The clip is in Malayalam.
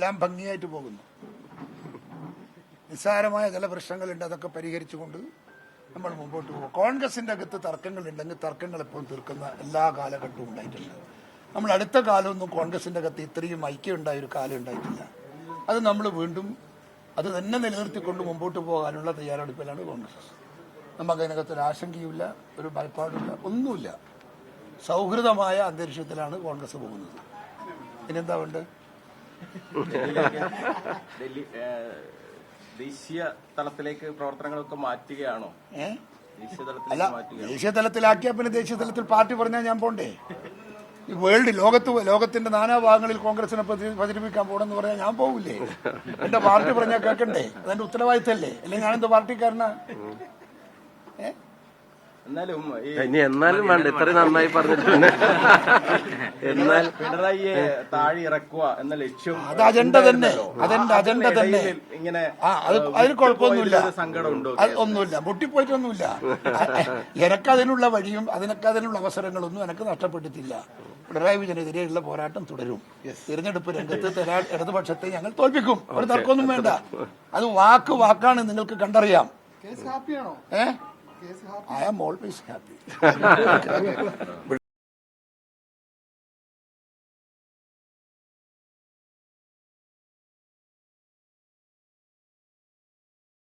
എല്ലാം ഭംഗിയായിട്ട് പോകുന്നു. നിസ്സാരമായ ചില പ്രശ്നങ്ങളുണ്ട്, അതൊക്കെ പരിഹരിച്ചുകൊണ്ട് നമ്മൾ മുമ്പോട്ട് പോകും. കോൺഗ്രസിന്റെ അകത്ത് തർക്കങ്ങളുണ്ടെങ്കിൽ തർക്കങ്ങൾ എപ്പോഴും തീർക്കുന്ന എല്ലാ കാലഘട്ടവും ഉണ്ടായിട്ടുണ്ട്. നമ്മൾ അടുത്ത കാലമൊന്നും കോൺഗ്രസിന്റെ അകത്ത് ഇത്രയും ഐക്യം ഉണ്ടായ ഒരു കാലം ഉണ്ടായിട്ടില്ല. അത് നമ്മൾ വീണ്ടും അത് തന്നെ നിലനിർത്തിക്കൊണ്ട് മുമ്പോട്ട് പോകാനുള്ള തയ്യാറെടുപ്പിലാണ് കോൺഗ്രസ്. നമുക്ക് അതിനകത്ത് ഒരു ആശങ്കയുമില്ല, ഒരു ഭയപ്പാടില്ല, ഒന്നുമില്ല. സൗഹൃദമായ അന്തരീക്ഷത്തിലാണ് കോൺഗ്രസ് പോകുന്നത്. ഇനിയെന്താ വേണ്ടത്? ദേശീയ തലത്തിലേക്ക് പ്രവർത്തനങ്ങളൊക്കെ മാറ്റുകയാണോ? അല്ല, ദേശീയ തലത്തിലാക്കിയാൽ പിന്നെ ദേശീയ തലത്തിൽ പാർട്ടി പറഞ്ഞാൽ ഞാൻ പോണ്ടേ? ഈ ലോകത്തിന്റെ നാനാഭാഗങ്ങളിൽ കോൺഗ്രസിനെ പ്രചരിപ്പിക്കാൻ പോകണമെന്ന് പറഞ്ഞാൽ ഞാൻ പോകില്ലേ? എന്റെ പാർട്ടി പറഞ്ഞാൽ കേൾക്കണ്ടേ? അതെന്റെ ഉത്തരവാദിത്തല്ലേ? അല്ലെങ്കിൽ ഞാനെന്ത് പാർട്ടിക്കാരനാ? എന്നാലും വേണ്ട, ഇത്ര നന്നായി പറഞ്ഞിട്ടുണ്ട്. എന്നാൽ പിണറായിയെ താഴെ ഇറക്കുക എന്ന ലക്ഷ്യം അത് അജണ്ട തന്നെ, അതെന്റെ അജണ്ട തന്നെ. ഇങ്ങനെ അതിന് കുഴപ്പമൊന്നുമില്ല, സങ്കടമുണ്ടോ? ഒന്നുമില്ല, പൊട്ടിപ്പോയിട്ടൊന്നുമില്ല. എനക്കതിനുള്ള വഴിയും അതിനുള്ള അവസരങ്ങളൊന്നും എനിക്ക് നഷ്ടപ്പെട്ടിട്ടില്ല. പിണറായി വിജയനെതിരെയുള്ള പോരാട്ടം തുടരും. തിരഞ്ഞെടുപ്പ് രംഗത്ത് ഇടതുപക്ഷത്തെ ഞങ്ങൾ തോൽപ്പിക്കും, ഒരു തർക്കമൊന്നും വേണ്ട. അത് വാക്കാണ്, നിങ്ങൾക്ക് കണ്ടറിയാം. I am always happy.